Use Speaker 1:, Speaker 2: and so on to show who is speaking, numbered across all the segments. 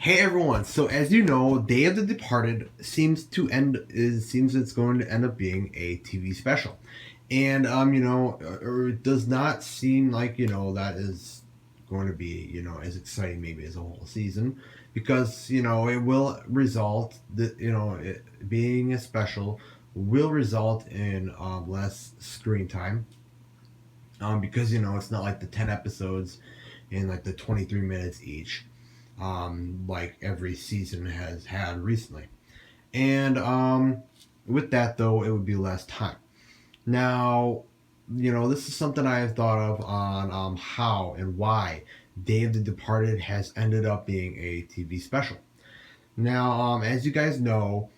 Speaker 1: Hey everyone! So as you know, Day of the Departed seems it's going to end up being a TV special, and or it does not seem like that is going to be as exciting maybe as a whole season, because it will result that it being a special will result in less screen time, because it's not like the 10 episodes in like the 23 minutes each, like every season has had recently. And with that, though, it would be less time. Now, this is something I have thought of on how and why Day of the Departed has ended up being a TV special. Now, as you guys know,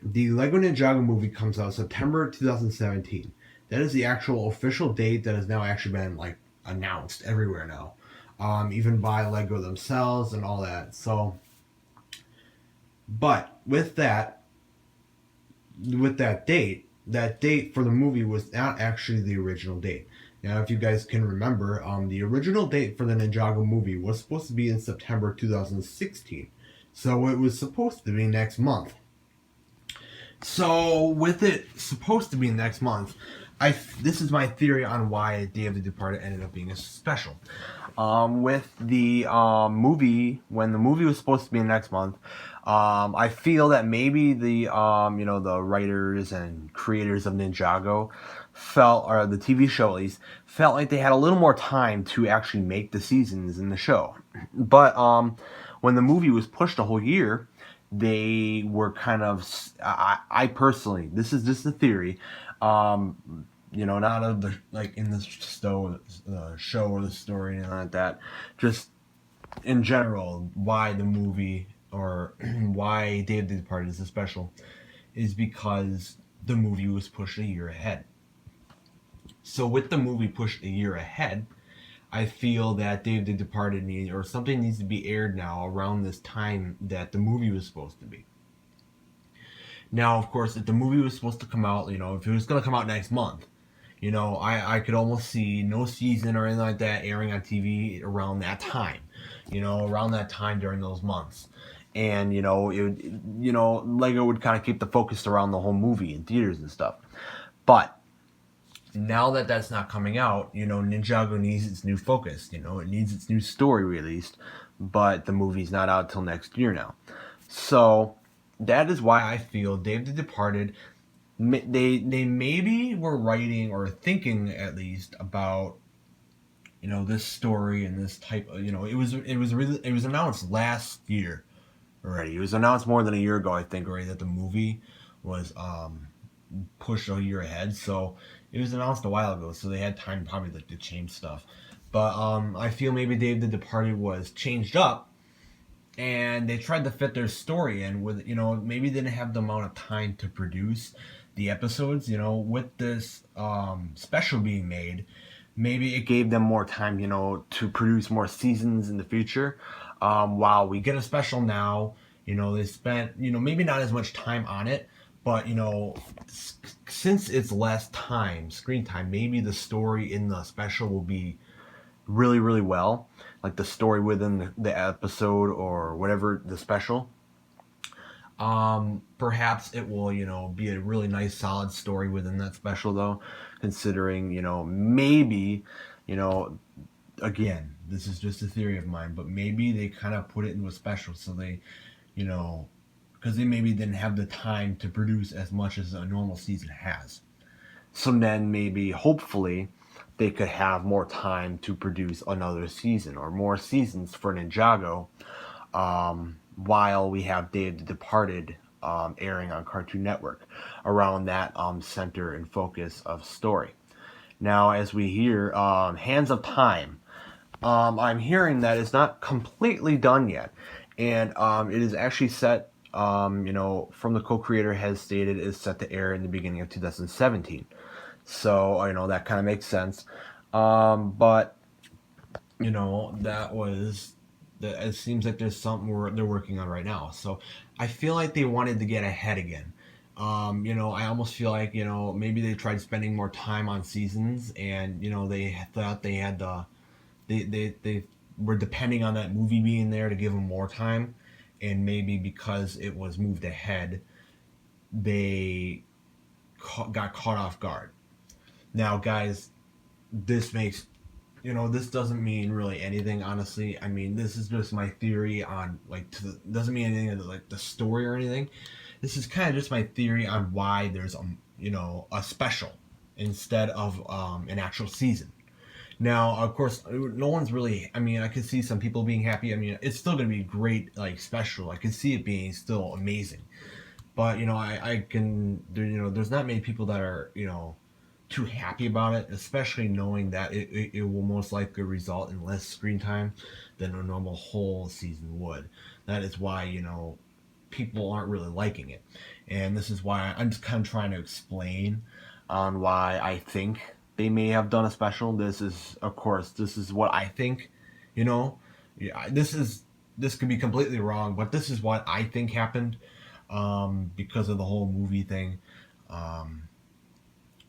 Speaker 1: the Lego Ninjago movie comes out September 2017. That is the actual official date that has now actually been like announced everywhere now, even by Lego themselves and all that. So, but that date for the movie was not actually the original date. Now, if you guys can remember, the original date for the Ninjago movie was supposed to be in September 2016. So it was supposed to be next month. So with it supposed to be next month, this is my theory on why Day of the Departed ended up being a special. With the movie, when the movie was supposed to be next month, I feel that maybe the writers and creators of Ninjago felt, or the TV show at least, felt like they had a little more time to actually make the seasons in the show. But when the movie was pushed a whole year, they were kind of, I personally, this is just a theory, not of the like in the show or the story and like that, just in general, why the movie or why Day of the Departed is a special is because the movie was pushed a year ahead. So with the movie pushed a year ahead, I feel that Day of the Departed needs, or something needs to be aired now around this time that the movie was supposed to be. Now, of course, if the movie was supposed to come out, if it was going to come out next month, I could almost see no season or anything like that airing on TV around that time, around that time during those months. And, Lego would kind of keep the focus around the whole movie in theaters and stuff. But now that that's not coming out, Ninjago needs its new focus. It needs its new story released, but the movie's not out till next year now. So that is why I feel Dave the Departed. They maybe were writing or thinking at least about this story and this type of it was announced last year already. It was announced more than a year ago, I think, already, that the movie was pushed a year ahead. So it was announced a while ago, so they had time probably like to change stuff. But I feel maybe Dave the Departed was changed up, and they tried to fit their story in with maybe they didn't have the amount of time to produce the episodes. With this special being made, maybe it gave them more time to produce more seasons in the future. While we get a special now, they spent maybe not as much time on it, but since it's less time, screen time, maybe the story in the special will be really, really well, like the story within the episode or whatever the special. Perhaps it will, be a really nice, solid story within that special, though, considering, maybe, you know, again, this is just a theory of mine, but maybe they kind of put it into a special so they, because they maybe didn't have the time to produce as much as a normal season has. So then maybe, hopefully, they could have more time to produce another season or more seasons for Ninjago, while we have Day of the Departed airing on Cartoon Network around that center and focus of story. Now, as we hear, Hands of Time, I'm hearing that it's not completely done yet, and it is actually set. From the co-creator has stated is set to air in the beginning of 2017. So that kind of makes sense. But that was that. It seems like there's something they're working on right now. So I feel like they wanted to get ahead again. I almost feel like maybe they tried spending more time on seasons, and they thought they had they were depending on that movie being there to give them more time, and maybe because it was moved ahead, they got caught off guard. Now, guys, this makes this doesn't mean really anything, honestly. I mean, this is just my theory on doesn't mean anything to, like, the story or anything. This is kind of just my theory on why there's a special instead of an actual season. Now, of course, no one's really. I mean, I could see some people being happy. I mean, it's still gonna be great, like, special. I could see it being still amazing. But I can. There's not many people that are too happy about it, especially knowing that it will most likely result in less screen time than a normal whole season would. That is why people aren't really liking it, and this is why I'm just kind of trying to explain on why I think they may have done a special. This is, of course, this is what I think. Yeah, this could be completely wrong, but this is what I think happened, because of the whole movie thing. Um,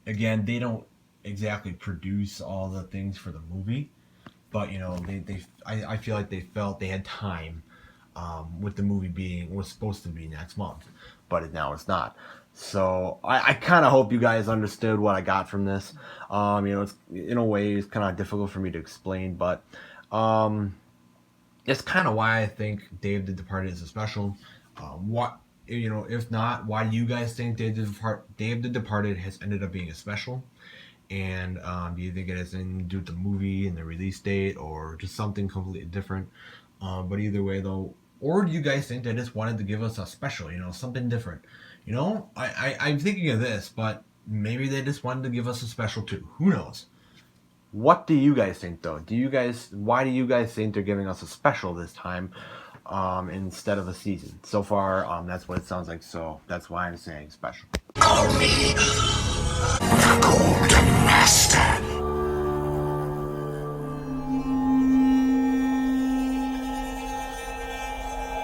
Speaker 1: Again, they don't exactly produce all the things for the movie, but I feel like they felt they had time, with the movie being was supposed to be next month, but now it's not. So I kind of hope you guys understood what I got from this. It's, in a way, it's kind of difficult for me to explain, but it's kind of why I think Dave the Departed is a special. What if not, why do you guys think Dave the Departed has ended up being a special? And do you think it has anything to do with the movie and the release date, or just something completely different? But either way, though, or do you guys think they just wanted to give us a special, something different? I'm thinking of this, but maybe they just wanted to give us a special too. Who knows? What do you guys think, though? Why do you guys think they're giving us a special this time, instead of a season? So far, that's what it sounds like. So that's why I'm saying special.
Speaker 2: Call me the Golden Master.